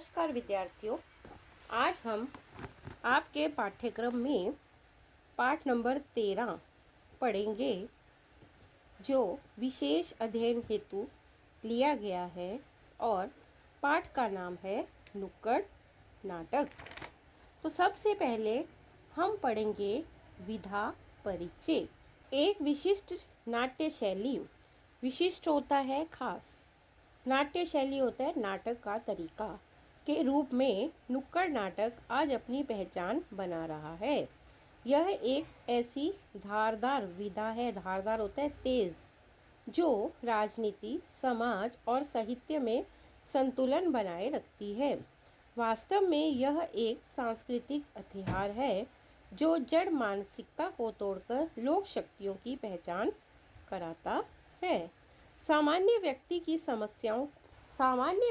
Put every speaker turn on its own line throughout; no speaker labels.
नमस्कार विद्यार्थियों, आज हम आपके पाठ्यक्रम में पाठ नंबर 13 पढ़ेंगे, जो विशेष अध्ययन हेतु लिया गया है और पाठ का नाम है नुक्कड़ नाटक। तो सबसे पहले हम पढ़ेंगे विधा परिचय। एक विशिष्ट नाट्य शैली विशिष्ट होता है खास। नाट्य शैली होता है नाटक का तरीका के रूप में नुक्कड़ नाटक आज अपनी पहचान बना रहा है। यह एक ऐसी धारदार विधा है, धारदार होता है तेज, जो राजनीति, समाज और साहित्य में संतुलन बनाए रखती है। वास्तव में यह एक सांस्कृतिक हथियार है जो जड़ मानसिकता को तोड़कर लोक शक्तियों की पहचान कराता है। सामान्य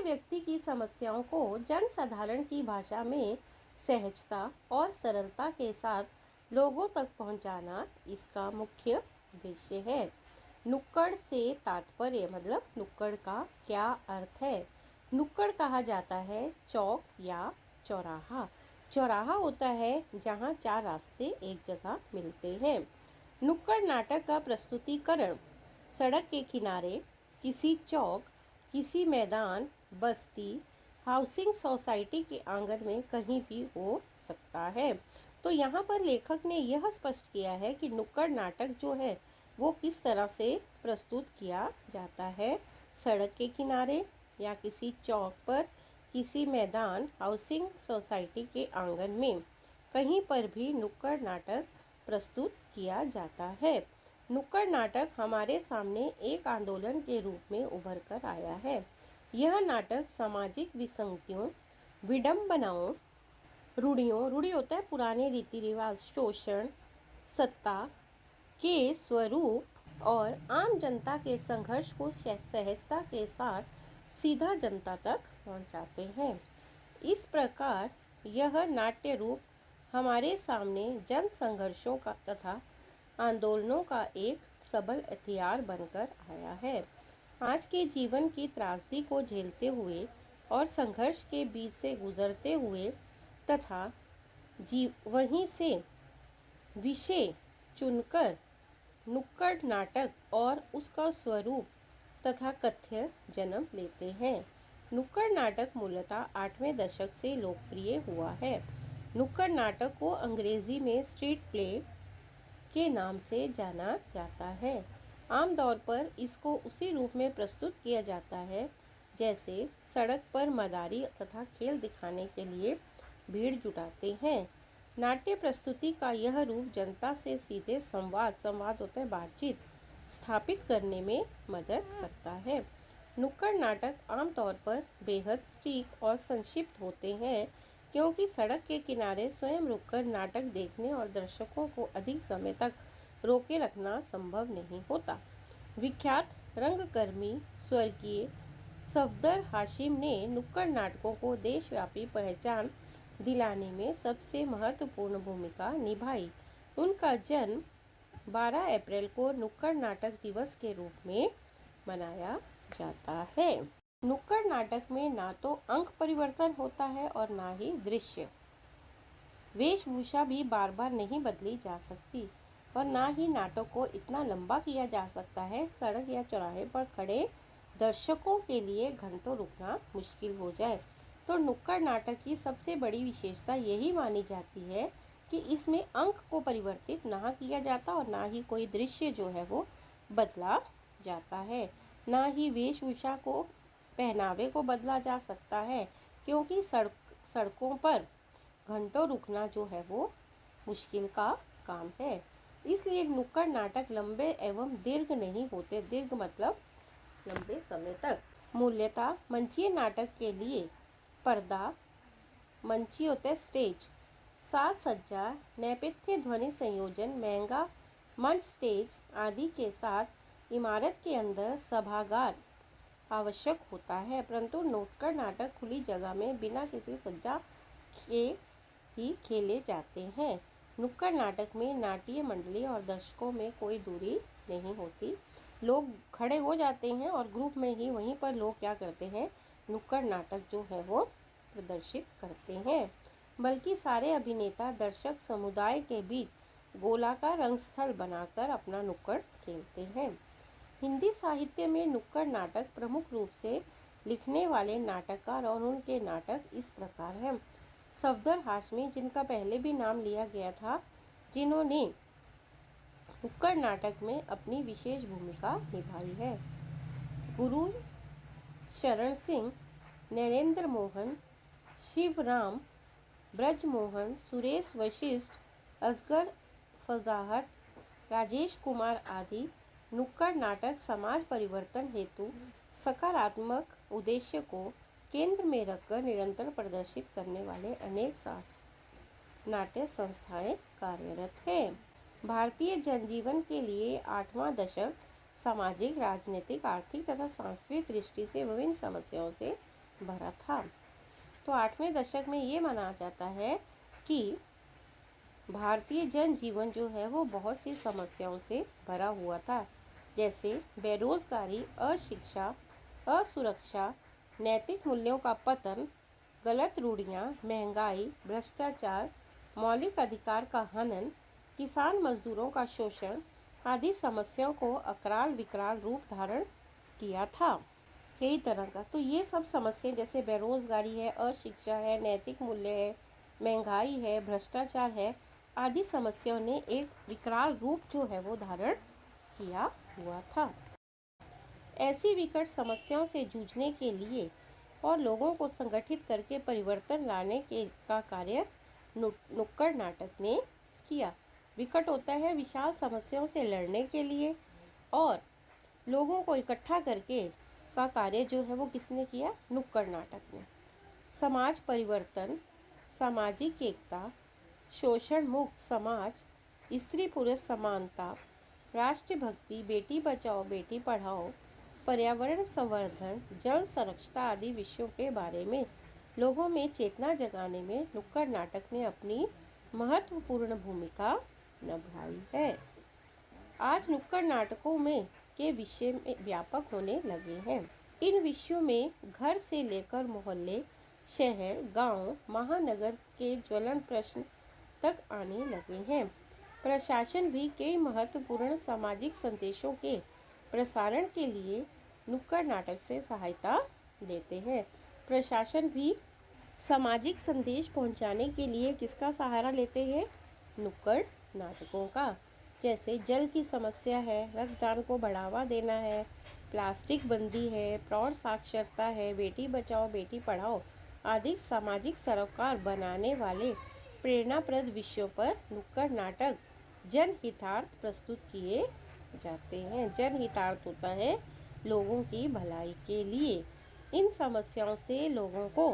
व्यक्ति की समस्याओं को जनसाधारण की भाषा में सहजता और सरलता के साथ लोगों तक पहुंचाना इसका मुख्य उद्देश्य है। नुक्कड़ से तात्पर्य मतलब नुक्कड़ का क्या अर्थ है। नुक्कड़ कहा जाता है चौक या चौराहा। चौराहा होता है जहां चार रास्ते एक जगह मिलते हैं। नुक्कड़ नाटक का प्रस्तुतिकरण सड़क के किनारे, किसी चौक, किसी मैदान, बस्ती, हाउसिंग सोसाइटी के आंगन में कहीं भी हो सकता है। तो यहाँ पर लेखक ने यह स्पष्ट किया है कि नुक्कड़ नाटक जो है वो किस तरह से प्रस्तुत किया जाता है। सड़क के किनारे या किसी चौक पर, किसी मैदान, हाउसिंग सोसाइटी के आंगन में, कहीं पर भी नुक्कड़ नाटक प्रस्तुत किया जाता है। नुक्कड़ नाटक हमारे सामने एक आंदोलन के रूप में उभर कर आया है। यह नाटक सामाजिक विसंगतियों, विडंबनाओं, रूढ़ी होता है पुराने रीति रिवाज, शोषण, सत्ता के स्वरूप और आम जनता के संघर्ष को सहजता के साथ सीधा जनता तक पहुंचाते हैं। इस प्रकार यह नाट्य रूप हमारे सामने जन संघर्षों का तथा आंदोलनों का एक सबल हथियार बनकर आया है। आज के जीवन की त्रासदी को झेलते हुए और संघर्ष के बीच से गुजरते हुए तथा वहीं से विषय चुनकर नुक्कड़ नाटक और उसका स्वरूप तथा कथ्य जन्म लेते हैं। नुक्कड़ नाटक मूलतः 8वें दशक से लोकप्रिय हुआ है। नुक्कड़ नाटक को अंग्रेजी में स्ट्रीट प्ले के नाम से जाना जाता है। आमतौर पर इसको उसी रूप में प्रस्तुत किया जाता है जैसे सड़क पर मदारी तथा खेल दिखाने के लिए भीड़ जुटाते हैं। नाट्य प्रस्तुति का यह रूप जनता से सीधे संवाद होता है बातचीत स्थापित करने में मदद करता है। नुक्कड़ नाटक आमतौर पर बेहद सटीक और संक्षिप्त होते हैं क्योंकि सड़क के किनारे स्वयं रुककर नाटक देखने और दर्शकों को अधिक समय तक रोके रखना संभव नहीं होता। विख्यात रंगकर्मी स्वर्गीय सफदर हाशिम ने नुक्कड़ नाटकों को देशव्यापी पहचान दिलाने में सबसे महत्वपूर्ण भूमिका निभाई। उनका जन्म 12 अप्रैल को नुक्कड़ नाटक दिवस के रूप में मनाया जाता है। नुक्कड़ नाटक में ना तो अंक परिवर्तन होता है और ना ही दृश्य। वेशभूषा भी बार बार नहीं बदली जा सकती और ना ही नाटक को इतना लंबा किया जा सकता है सड़क या चौराहे पर खड़े दर्शकों के लिए घंटों रुकना मुश्किल हो जाए। तो नुक्कड़ नाटक की सबसे बड़ी विशेषता यही मानी जाती है कि इसमें अंक को परिवर्तित ना किया जाता और ना ही कोई दृश्य जो है वो बदला जाता है। ना ही वेशभूषा को, पहनावे को बदला जा सकता है क्योंकि सड़कों पर घंटों रुकना जो है वो मुश्किल का काम है। इसलिए नुक्कड़ नाटक लंबे एवं दीर्घ नहीं होते। दीर्घ मतलब लंबे समय तक। मूल्यता मंचीय नाटक के लिए पर्दा, मंची होता है स्टेज, साज सज्जा, नेपथ्य ध्वनि संयोजन, महंगा मंच स्टेज आदि के साथ इमारत के अंदर सभागार आवश्यक होता है, परंतु नुक्कड़ नाटक खुली जगह में बिना किसी सज्जा के ही खेले जाते हैं। नुक्कड़ नाटक में नाट्य मंडली और दर्शकों में कोई दूरी नहीं होती। लोग खड़े हो जाते हैं और ग्रुप में ही वहीं पर लोग क्या करते हैं, नुक्कड़ नाटक जो है वो प्रदर्शित करते हैं, बल्कि सारे अभिनेता दर्शक समुदाय के बीच गोलाकार रंगस्थल बनाकर अपना नुक्कड़ खेलते हैं। हिंदी साहित्य में नुक्कड़ नाटक प्रमुख रूप से लिखने वाले नाटककार और उनके नाटक इस प्रकार हैं। सफदर हाशमी, जिनका पहले भी नाम लिया गया था, जिन्होंने नुक्कड़ नाटक में अपनी विशेष भूमिका निभाई है। गुरु चरण सिंह, नरेंद्र मोहन, शिवराम, ब्रजमोहन, सुरेश वशिष्ठ, असगर फजाहत, राजेश कुमार आदि नुक्कड़ नाटक समाज परिवर्तन हेतु सकारात्मक उद्देश्य को केंद्र में रखकर निरंतर प्रदर्शित करने वाले अनेक नाट्य संस्थाएं कार्यरत हैं। भारतीय जनजीवन के लिए 8वां दशक सामाजिक, राजनीतिक, आर्थिक तथा सांस्कृतिक दृष्टि से विभिन्न समस्याओं से भरा था। तो 8वें दशक में ये माना जाता है कि भारतीय जनजीवन जो है वो बहुत सी समस्याओं से भरा हुआ था, जैसे बेरोजगारी, अशिक्षा, असुरक्षा, नैतिक मूल्यों का पतन, गलत रूढ़ियाँ, महंगाई, भ्रष्टाचार, मौलिक अधिकार का हनन, किसान मजदूरों का शोषण आदि समस्याओं को अकराल विकराल रूप धारण किया था कई तरह का। तो ये सब समस्याएं जैसे बेरोजगारी है, अशिक्षा है, नैतिक मूल्य है, महंगाई है, भ्रष्टाचार है आदि समस्याओं ने एक विकराल रूप जो है वो धारण किया हुआ था। ऐसी विकट समस्याओं से जूझने के लिए और लोगों को संगठित करके परिवर्तन लाने का कार्य नुक्कड़ नाटक ने किया। विकट होता है विशाल समस्याओं से लड़ने के लिए, और लोगों को इकट्ठा करके का कार्य जो है वो किसने किया? नुक्कड़ नाटक ने। समाज परिवर्तन, सामाजिक एकता, शोषण मुक्त समाज, स्त्री पुरुष समानता, राष्ट्रभक्ति, बेटी बचाओ बेटी पढ़ाओ, पर्यावरण संवर्धन, जल संरक्षण आदि विषयों के बारे में लोगों में चेतना जगाने में नुक्कड़ नाटक ने अपनी महत्वपूर्ण भूमिका निभाई है। आज नुक्कड़ नाटकों में के विषय में व्यापक होने लगे हैं। इन विषयों में घर से लेकर मोहल्ले, शहर, गांव, महानगर के ज्वलन प्रश्न तक आने लगे हैं। प्रशासन भी कई महत्वपूर्ण सामाजिक संदेशों के प्रसारण के लिए नुक्कड़ नाटक से सहायता लेते हैं। प्रशासन भी सामाजिक संदेश पहुंचाने के लिए किसका सहारा लेते हैं? नुक्कड़ नाटकों का। जैसे जल की समस्या है, रक्तदान को बढ़ावा देना है, प्लास्टिक बंदी है, प्रौढ़ साक्षरता है, बेटी बचाओ बेटी पढ़ाओ आदि सामाजिक सरोकार बनाने वाले प्रेरणाप्रद विषयों पर नुक्कड़ नाटक जनहितार्थ प्रस्तुत किए जाते हैं। जनहितार्थ होता है लोगों की भलाई के लिए। इन समस्याओं से लोगों को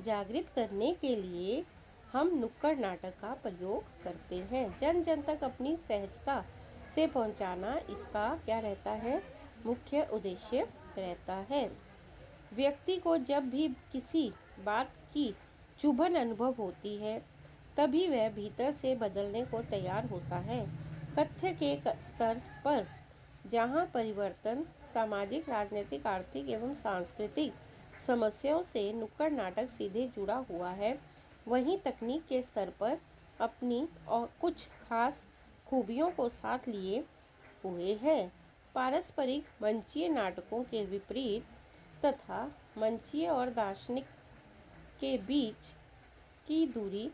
जागृत करने के लिए हम नुक्कड़ नाटक का प्रयोग करते हैं। जन जन तक अपनी सहजता से पहुंचाना इसका क्या रहता है? मुख्य उद्देश्य रहता है। व्यक्ति को जब भी किसी बात की चुभन अनुभव होती है तभी वह भीतर से बदलने को तैयार होता है। तथ्य के स्तर पर जहां परिवर्तन सामाजिक, राजनीतिक, आर्थिक एवं सांस्कृतिक समस्याओं से नुक्कड़ नाटक सीधे जुड़ा हुआ है, वहीं तकनीक के स्तर पर अपनी और कुछ खास खूबियों को साथ लिए हुए हैं। पारस्परिक मंचीय नाटकों के विपरीत तथा मंचीय और दार्शनिक के बीच की दूरी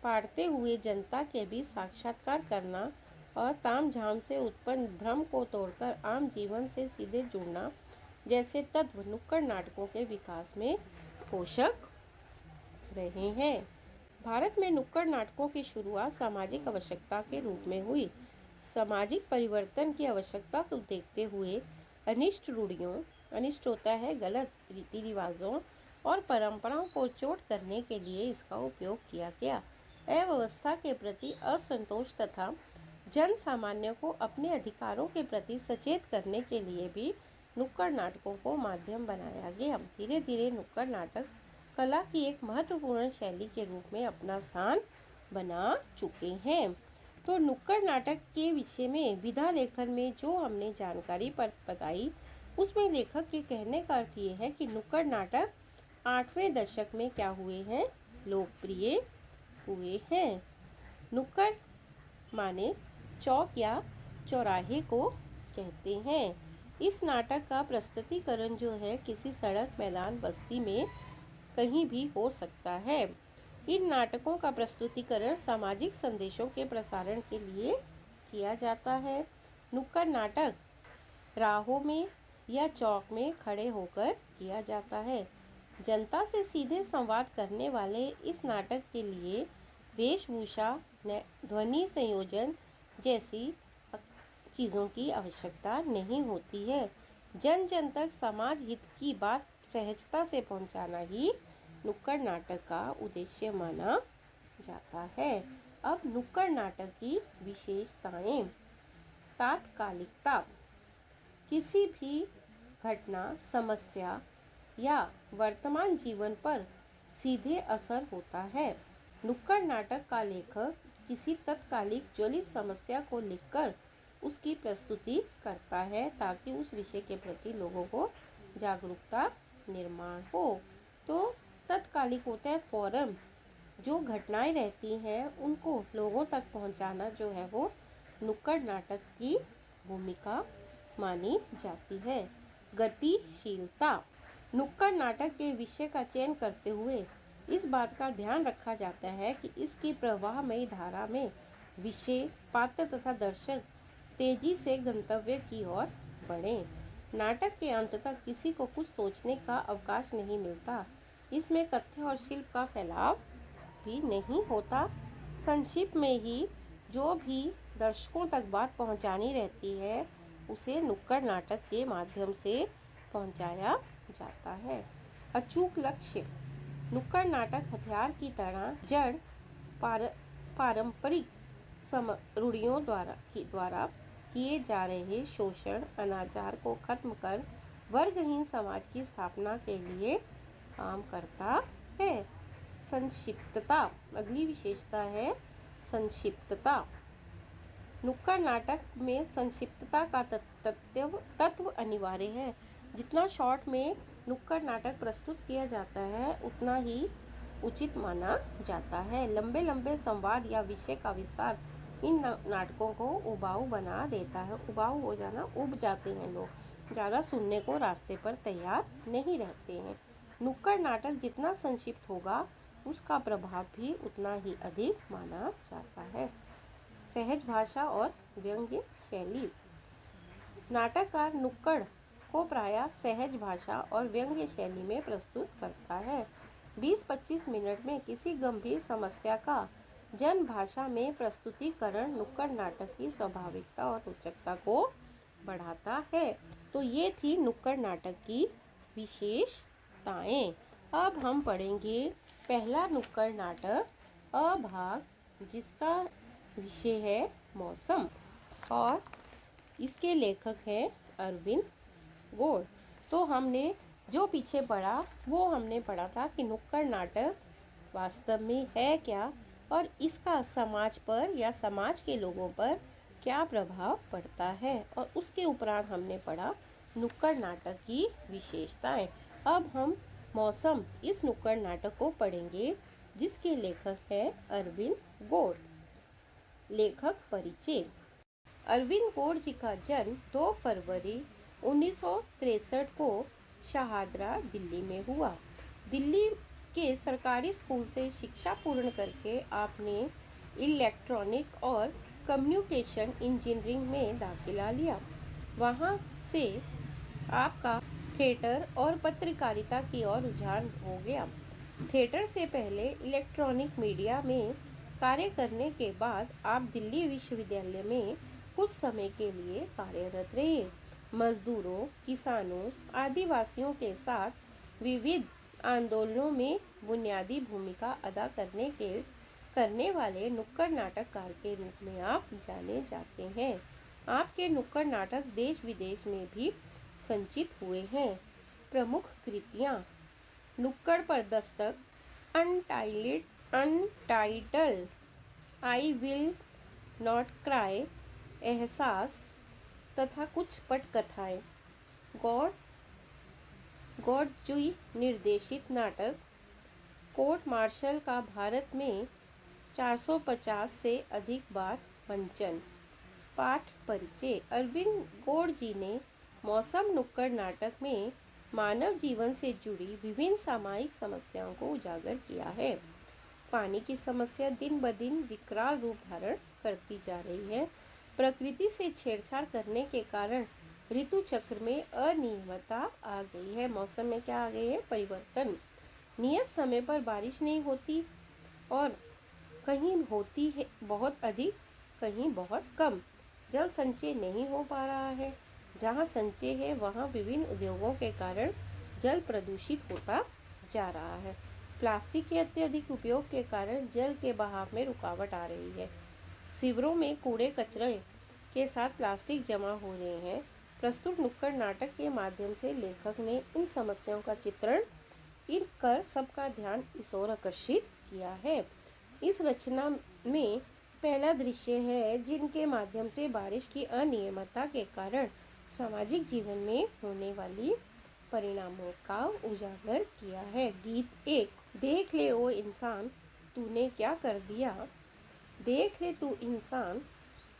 पाटते हुए जनता के बीच साक्षात्कार करना और तामझाम से उत्पन्न भ्रम को तोड़कर आम जीवन से सीधे जुड़ना जैसे तत्व नुक्कड़ नाटकों के विकास में पोषक रहे हैं। भारत में नुक्कड़ नाटकों की शुरुआत सामाजिक आवश्यकता के रूप में हुई। सामाजिक परिवर्तन की आवश्यकता को देखते हुए अनिष्ट रूढ़ियों, अनिष्ट होता है गलत रीति रिवाजों और परंपराओं को चोट करने के लिए इसका उपयोग किया गया। अव्यवस्था के प्रति असंतोष तथा जन सामान्य को अपने अधिकारों के प्रति सचेत करने के लिए भी नुक्कड़ नाटकों को माध्यम बनाया गया। धीरे धीरे नुक्कड़ नाटक कला की एक महत्वपूर्ण शैली के रूप में अपना स्थान बना चुके हैं। तो नुक्कड़ नाटक के विषय में विधा लेखन में जो हमने जानकारी पर बताई, उसमें लेखक के कहने का अर्थ ये है कि नुक्कड़ नाटक 8वें दशक में क्या हुए हैं, लोकप्रिय हुए हैं। नुक्कड़ माने चौक या चौराहे को कहते हैं। इस नाटक का प्रस्तुतिकरण जो है किसी सड़क, मैदान, बस्ती में कहीं भी हो सकता है। इन नाटकों का प्रस्तुतिकरण सामाजिक संदेशों के प्रसारण के लिए किया जाता है। नुक्कड़ नाटक राहों में या चौक में खड़े होकर किया जाता है। जनता से सीधे संवाद करने वाले इस नाटक के लिए वेशभूषा, ध्वनि संयोजन जैसी चीज़ों की आवश्यकता नहीं होती है। जन जन तक समाज हित की बात सहजता से पहुंचाना ही नुक्कड़ नाटक का उद्देश्य माना जाता है। अब नुक्कड़ नाटक की विशेषताएं। तात्कालिकता, किसी भी घटना, समस्या या वर्तमान जीवन पर सीधे असर होता है। नुक्कड़ नाटक का लेखक किसी तत्कालिक ज्वलित समस्या को लिखकर उसकी प्रस्तुति करता है ताकि उस विषय के प्रति लोगों को जागरूकता निर्माण हो। तो तत्कालिक होता है फौरन जो घटनाएं रहती हैं उनको लोगों तक पहुंचाना जो है वो नुक्कड़ नाटक की भूमिका मानी जाती है। गतिशीलता, नुक्कड़ नाटक के विषय का चयन करते हुए इस बात का ध्यान रखा जाता है कि इसकी प्रवाहमयी धारा में विषय, पात्र तथा दर्शक तेजी से गंतव्य की ओर बढ़ें। नाटक के अंत तक किसी को कुछ सोचने का अवकाश नहीं मिलता। इसमें कथ्य और शिल्प का फैलाव भी नहीं होता। संक्षिप्त में ही जो भी दर्शकों तक बात पहुंचानी रहती है उसे नुक्कड़ नाटक के माध्यम से पहुंचाया जाता है। अचूक लक्ष्य, नुक्कड़ नाटक हथियार की तरह जड़ पारंपरिक रूढ़ियों द्वारा किए जा रहे शोषण, अनाचार को खत्म कर वर्गहीन समाज की स्थापना के लिए काम करता है। संक्षिप्तता, अगली विशेषता है संक्षिप्तता। नुक्कड़ नाटक में संक्षिप्तता का तत्व अनिवार्य है। जितना शॉर्ट में नुक्कड़ नाटक प्रस्तुत किया जाता है उतना ही उचित माना जाता है। लंबे लंबे संवाद या विषय का विस्तार इन नाटकों को उबाऊ बना देता है। उबाऊ हो जाना, उब जाते हैं लोग, ज़्यादा सुनने को रास्ते पर तैयार नहीं रहते हैं। नुक्कड़ नाटक जितना संक्षिप्त होगा उसका प्रभाव भी उतना ही अधिक माना जाता है। सहज भाषा और व्यंग्य शैली, नाटककार नुक्कड़ को प्रायः सहज भाषा और व्यंग्य शैली में प्रस्तुत करता है। 20-25 मिनट में किसी गंभीर समस्या का जन भाषा में प्रस्तुतिकरण नुक्कड़ नाटक की स्वाभाविकता और रोचकता को बढ़ाता है। तो ये थी नुक्कड़ नाटक की विशेषताएं। अब हम पढ़ेंगे पहला नुक्कड़ नाटक अ भाग, जिसका विषय है मौसम और इसके लेखक हैं अरविंद गोड़। तो हमने जो पीछे पढ़ा वो हमने पढ़ा था कि नुक्कड़ नाटक वास्तव में है क्या और इसका समाज पर या समाज के लोगों पर क्या प्रभाव पड़ता है, और उसके उपरांत हमने पढ़ा नुक्कड़ नाटक की विशेषताएं। अब हम मौसम इस नुक्कड़ नाटक को पढ़ेंगे जिसके लेखक हैं अरविंद गोड़। लेखक परिचय। अरविंद गोड़ जी का जन्म 2 फरवरी 1963 को शाहदरा, दिल्ली में हुआ। दिल्ली के सरकारी स्कूल से शिक्षा पूर्ण करके आपने इलेक्ट्रॉनिक और कम्युनिकेशन इंजीनियरिंग में दाखिला लिया। वहां से आपका थिएटर और पत्रकारिता की ओर रुझान हो गया। थिएटर से पहले इलेक्ट्रॉनिक मीडिया में कार्य करने के बाद आप दिल्ली विश्वविद्यालय में कुछ समय के लिए कार्यरत रहे। मजदूरों, किसानों, आदिवासियों के साथ विविध आंदोलनों में बुनियादी भूमिका अदा करने वाले नुक्कड़ नाटककार के रूप में आप जाने जाते हैं। आपके नुक्कड़ नाटक देश विदेश में भी संचित हुए हैं। प्रमुख कृतियाँ: नुक्कड़ पर Dastak, untitled, I will not cry, एहसास तथा कुछ पटकथाएं। गॉड गॉडजुई निर्देशित नाटक कोर्ट मार्शल का भारत में 450 से अधिक बार मंचन। पाठ परिचय। अरविंद गौड़ जी ने मौसम नुक्कड़ नाटक में मानव जीवन से जुड़ी विभिन्न सामाजिक समस्याओं को उजागर किया है। पानी की समस्या दिन ब दिन विकराल रूप धारण करती जा रही है। प्रकृति से छेड़छाड़ करने के कारण ऋतु चक्र में अनियमितता आ गई है। मौसम में क्या आ गई है? परिवर्तन। नियत समय पर बारिश नहीं होती और कहीं होती है बहुत अधिक, कहीं बहुत कम। जल संचय नहीं हो पा रहा है। जहाँ संचय है वहाँ विभिन्न उद्योगों के कारण जल प्रदूषित होता जा रहा है। प्लास्टिक के अत्यधिक उपयोग के कारण जल के बहाव में रुकावट आ रही है। शिविरों में कूड़े कचरे के साथ प्लास्टिक जमा हो रहे हैं। प्रस्तुत नुक्कड़ नाटक के माध्यम से लेखक ने इन समस्याओं का चित्रण कर सबका ध्यान इस ओर आकर्षित किया है। इस रचना में पहला दृश्य है जिनके माध्यम से बारिश की अनियमितता के कारण सामाजिक जीवन में होने वाली परिणामों का उजागर किया है। गीत 1। देख ले ओ इंसान तूने क्या कर दिया, देख ले तू इंसान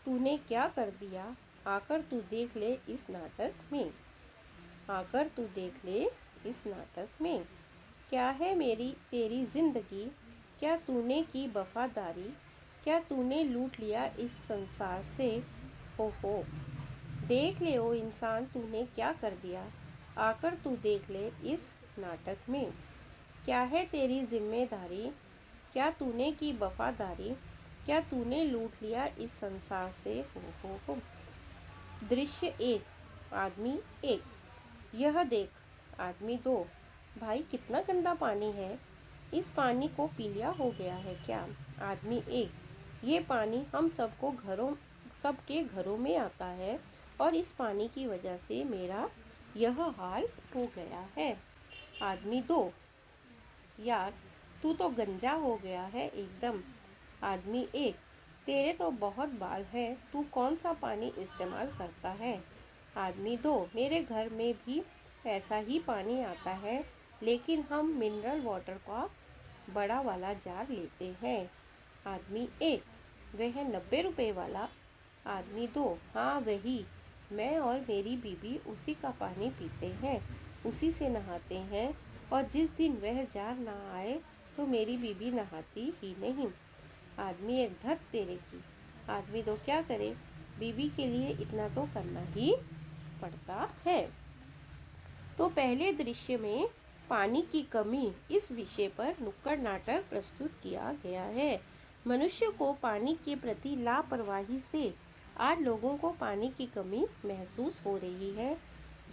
तूने क्या कर दिया, आकर तू देख ले इस नाटक में, आकर तू देख ले इस नाटक में। क्या है मेरी तेरी जिंदगी, क्या तूने की वफादारी, क्या तूने लूट लिया इस संसार से, हो। देख ले ओ इंसान तूने क्या कर दिया, आकर तू देख ले इस नाटक में। क्या है तेरी जिम्मेदारी, क्या तूने की वफादारी, क्या तूने लूट लिया इस संसार से, हो। दृश्य 1। आदमी 1। यह देख। आदमी 2। भाई कितना गंदा पानी है, इस पानी को पीलिया हो गया है क्या। आदमी 1। ये पानी हम सबके घरों में आता है और इस पानी की वजह से मेरा यह हाल हो गया है। आदमी 2। यार तू तो गंजा हो गया है एकदम। आदमी 1। तेरे तो बहुत बाल हैं, तू कौन सा पानी इस्तेमाल करता है। आदमी 2। मेरे घर में भी ऐसा ही पानी आता है, लेकिन हम मिनरल वाटर का बड़ा वाला जार लेते हैं। आदमी 1। वह 90 रुपए वाला। आदमी 2। हाँ वही, मैं और मेरी बीबी उसी का पानी पीते हैं, उसी से नहाते हैं, और जिस दिन वह जार ना आए तो मेरी बीबी नहाती ही नहीं। आदमी 1। धत तेरे की। आदमी 2। क्या करे, बीबी के लिए इतना तो करना ही पड़ता है। तो पहले दृश्य में पानी की कमी इस विषय पर नुक्कड़ नाटक प्रस्तुत किया गया है। मनुष्य को पानी के प्रति लापरवाही से आज लोगों को पानी की कमी महसूस हो रही है।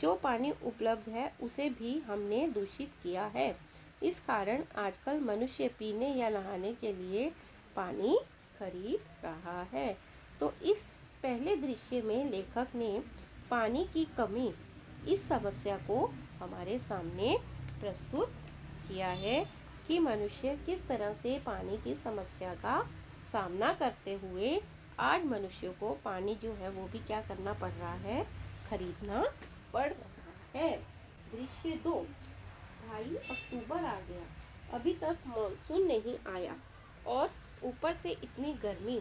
जो पानी उपलब्ध है उसे भी हमने दूषित किया है। इस कारण आजकल मनुष्य पीने या नहाने के लिए पानी खरीद रहा है। तो इस पहले दृश्य में लेखक ने पानी की कमी इस समस्या को हमारे सामने प्रस्तुत किया है कि मनुष्य किस तरह से पानी की समस्या का सामना करते हुए आज मनुष्य को पानी जो है वो भी क्या करना पड़ रहा है, खरीदना पड़ रहा है। दृश्य 2। भाई अक्टूबर आ गया, अभी तक मानसून नहीं आया और ऊपर से इतनी गर्मी,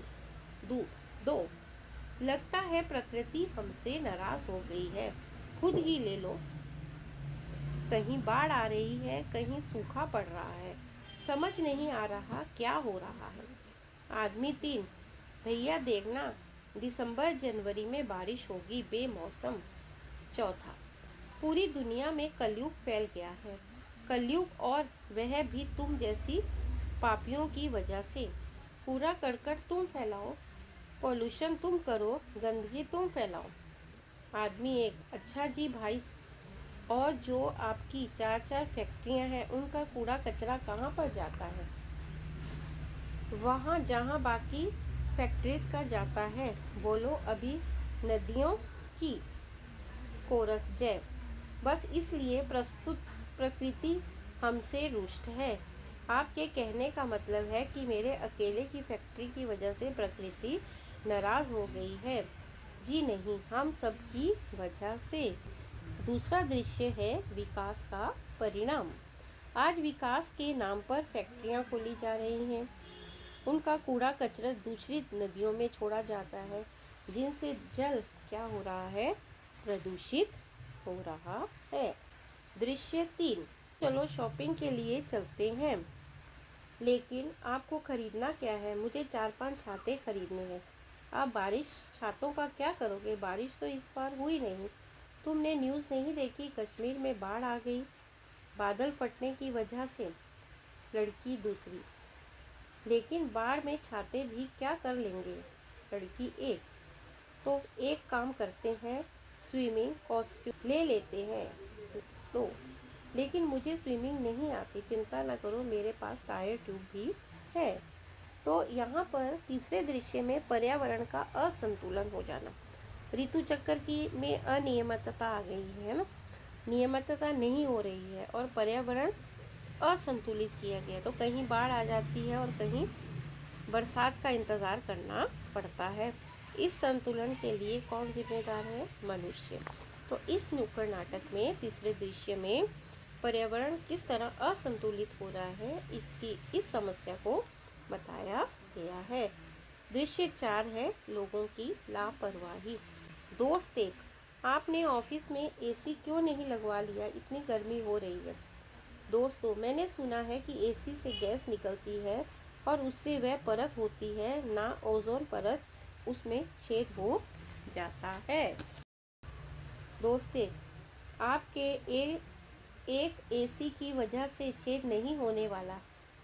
धूप। 2। लगता है प्रकृति हमसे नाराज हो गई है, खुद ही ले लो। कहीं बाढ़ आ रही है, कहीं सूखा पड़ रहा है, समझ नहीं आ रहा क्या हो रहा है। आदमी 3। भैया देखना, दिसंबर जनवरी में बारिश होगी बेमौसम। 4। पूरी दुनिया में कलयुग फैल गया है, कलयुग, और वह भी तुम जैसी पापियों की वजह से। कूड़ा करकट तुम फैलाओ, पॉल्यूशन तुम करो, गंदगी तुम फैलाओ। आदमी 1। अच्छा जी भाई, और जो आपकी 4 फैक्ट्रियां हैं उनका कूड़ा कचरा कहाँ पर जाता है। वहाँ जहाँ बाकी फैक्ट्रीज का जाता है। बोलो अभी नदियों की। कोरस जय। बस इसलिए प्रकृति हमसे रुष्ट है। आपके कहने का मतलब है कि मेरे अकेले की फैक्ट्री की वजह से प्रकृति नाराज हो गई है। जी नहीं, हम सब की वजह से। दूसरा दृश्य है विकास का परिणाम। आज विकास के नाम पर फैक्ट्रियां खोली जा रही हैं। उनका कूड़ा कचरा दूसरी नदियों में छोड़ा जाता है, जिनसे जल क्या हो रहा है, प्रदूषित हो रहा है। दृश्य 3, चलो शॉपिंग के लिए चलते हैं। लेकिन आपको खरीदना क्या है? मुझे 4-5 छाते खरीदने हैं। आप बारिश छातों का क्या करोगे? बारिश तो इस बार हुई नहीं। तुमने न्यूज़ नहीं देखी, कश्मीर में बाढ़ आ गई बादल फटने की वजह से। लड़की दूसरी, लेकिन बाढ़ में छाते भी क्या कर लेंगे? लड़की एक, तो एक काम करते हैं, स्विमिंग कॉस्ट्यूम ले लेते हैं। तो लेकिन मुझे स्विमिंग नहीं आती। चिंता न करो, मेरे पास टायर ट्यूब भी है। तो यहाँ पर तीसरे दृश्य में पर्यावरण का असंतुलन हो जाना। ऋतु चक्र की में अनियमितता आ गई है ना, नियमितता नहीं हो रही है और पर्यावरण असंतुलित किया गया। तो कहीं बाढ़ आ जाती है और कहीं बरसात का इंतज़ार करना पड़ता है। इस संतुलन के लिए कौन जिम्मेदार है? मनुष्य। तो इस नुक्कड़ नाटक में तीसरे दृश्य में पर्यावरण किस तरह असंतुलित हो रहा है, इस समस्या को बताया गया है। दृश्य 4 है लोगों की लापरवाही। दोस्त एक, आपने ऑफिस में एसी क्यों नहीं लगवा लिया? इतनी गर्मी हो रही है। दोस्तों, मैंने सुना है कि एसी से गैस निकलती है और उससे वह परत होती है ना, ओजोन परत, उसमें छेद हो जाता है। दोस्त एक, आपके एक एसी की वजह से छेद नहीं होने वाला।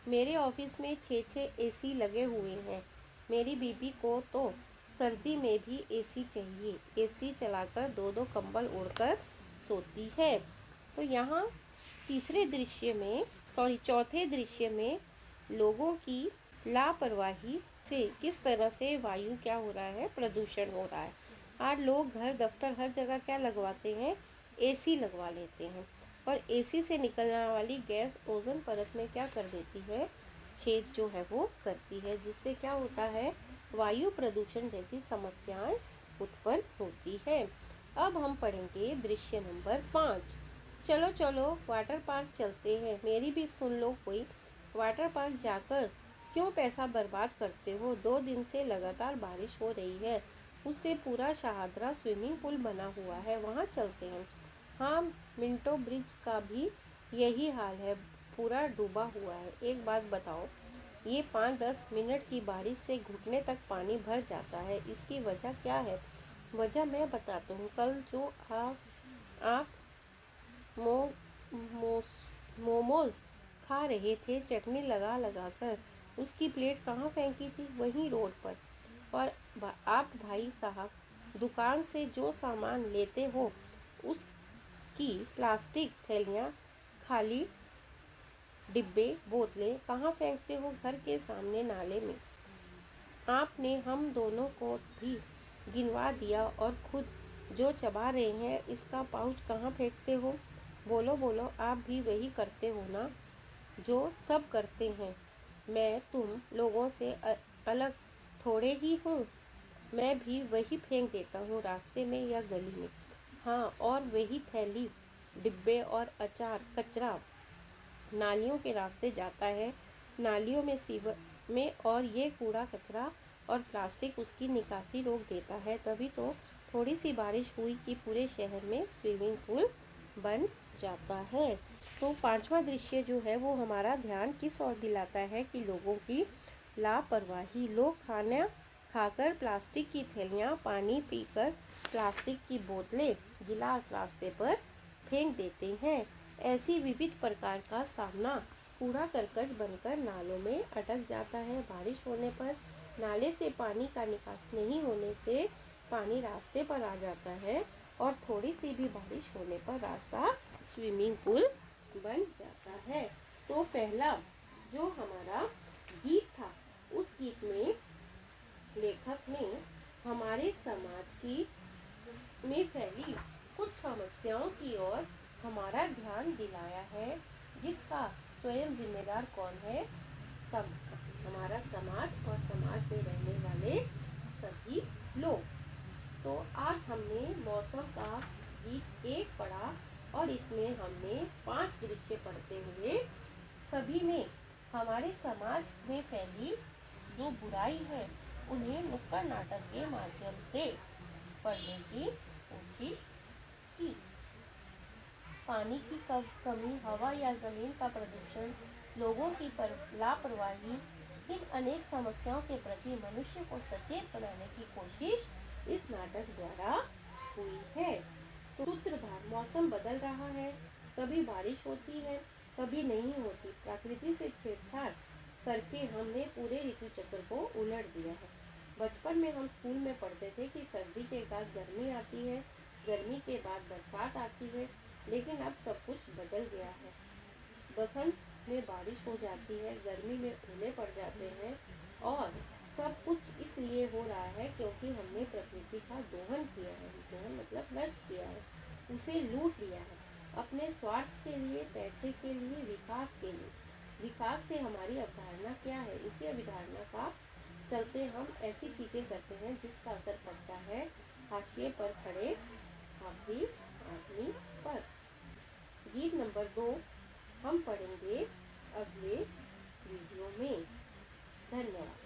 मेरे ऑफिस में 6 एसी लगे हुए हैं। मेरी बीबी को तो सर्दी में भी एसी चाहिए। एसी चलाकर 2-2 कंबल ओढ़कर सोती है। तो यहाँ चौथे दृश्य में लोगों की लापरवाही से किस तरह से वायु क्या हो रहा है, प्रदूषण हो रहा है। आज लोग घर दफ्तर हर जगह क्या लगवाते हैं? एसी लगवा लेते हैं। और एसी से निकलने वाली गैस ओजोन परत में क्या कर देती है? छेद जो है वो करती है, जिससे क्या होता है? वायु प्रदूषण जैसी समस्याएं उत्पन्न होती है। अब हम पढ़ेंगे दृश्य नंबर 5। चलो चलो वाटर पार्क चलते हैं। मेरी भी सुन लो कोई। वाटर पार्क जाकर क्यों पैसा बर्बाद करते हो? 2 दिन से लगातार बारिश हो रही है, उससे पूरा शाहदरा स्विमिंग पूल बना हुआ है, वहाँ चलते हैं। हाँ, मिंटो ब्रिज का भी यही हाल है, पूरा डूबा हुआ है। एक बात बताओ, ये 5-10 मिनट की बारिश से घुटने तक पानी भर जाता है, इसकी वजह क्या है? वजह मैं बताता हूँ। कल जो आप मोमोज खा रहे थे, चटनी लगा लगा कर, उसकी प्लेट कहाँ फेंकी थी? वहीं रोड पर। और आप भाई साहब दुकान से जो सामान लेते हो उसकी प्लास्टिक थैलियाँ, खाली डिब्बे, बोतलें कहाँ फेंकते हो? घर के सामने नाले में। आपने हम दोनों को भी गिनवा दिया और खुद जो चबा रहे हैं इसका पाउच कहाँ फेंकते हो? बोलो बोलो, आप भी वही करते हो ना जो सब करते हैं। मैं तुम लोगों से अलग थोड़े ही हूँ। मैं भी वही फेंक देता हूँ, रास्ते में या गली में। हाँ, और वही थैली, डिब्बे और कचरा नालियों के रास्ते जाता है, नालियों में सीवर में, और ये कूड़ा कचरा और प्लास्टिक उसकी निकासी रोक देता है। तभी तो थोड़ी सी बारिश हुई कि पूरे शहर में स्विमिंग पूल बन जाता है। तो 5वां दृश्य जो है वो हमारा ध्यान किस ओर दिलाता है कि लोगों की लापरवाही। लोग खाना खाकर प्लास्टिक की थैलियाँ, पानी पीकर प्लास्टिक की बोतलें, गिलास रास्ते पर फेंक देते हैं। ऐसी विविध प्रकार का सामना कूड़ा करकट बनकर नालों में अटक जाता है। बारिश होने पर नाले से पानी का निकास नहीं होने से पानी रास्ते पर आ जाता है और थोड़ी सी भी बारिश होने पर रास्ता स्विमिंग पूल बन जाता है। तो पहला जो हमारा गीत था, उस गीत में लेखक ने हमारे समाज की में फैली कुछ समस्याओं की ओर हमारा ध्यान दिलाया है, जिसका स्वयं जिम्मेदार कौन है? हमारा समाज और समाज में रहने वाले सभी लोग। तो आज हमने मौसम का गीत 1 पढ़ा और इसमें हमने 5 दृश्य पढ़ते हुए सभी में हमारे समाज में फैली जो बुराई है उन्हें नुक्कड़ नाटक के माध्यम से पढ़ने की कोशिश की। पानी की कमी, हवा या जमीन का प्रदूषण, लोगों की लापरवाही, इन अनेक समस्याओं के प्रति मनुष्य को सचेत बनाने की कोशिश इस नाटक द्वारा हुई है। तो सूत्रधार, मौसम बदल रहा है, कभी बारिश होती है, कभी नहीं होती। प्रकृति से छेड़छाड़ करके हमने पूरे ऋतु चक्र को उलट दिया है। बचपन में हम स्कूल में पढ़ते थे कि सर्दी के बाद गर्मी आती है, गर्मी के बाद बरसात आती है, लेकिन अब सब कुछ बदल गया है। बसंत में बारिश हो जाती है, गर्मी में ओले पड़ जाते हैं और सब कुछ इसलिए हो रहा है क्योंकि हमने प्रकृति का दोहन किया है। दोहन मतलब नष्ट किया है, उसे लूट लिया है अपने स्वार्थ के लिए, पैसे के लिए, विकास के लिए। विकास से हमारी अवधारणा क्या है? इसी अवधारणा का चलते हम ऐसी चीज़ें करते हैं जिसका असर पड़ता है हाशिए पर खड़े आदमी पर। गीत नंबर 2 हम पढ़ेंगे अगले वीडियो में। धन्यवाद।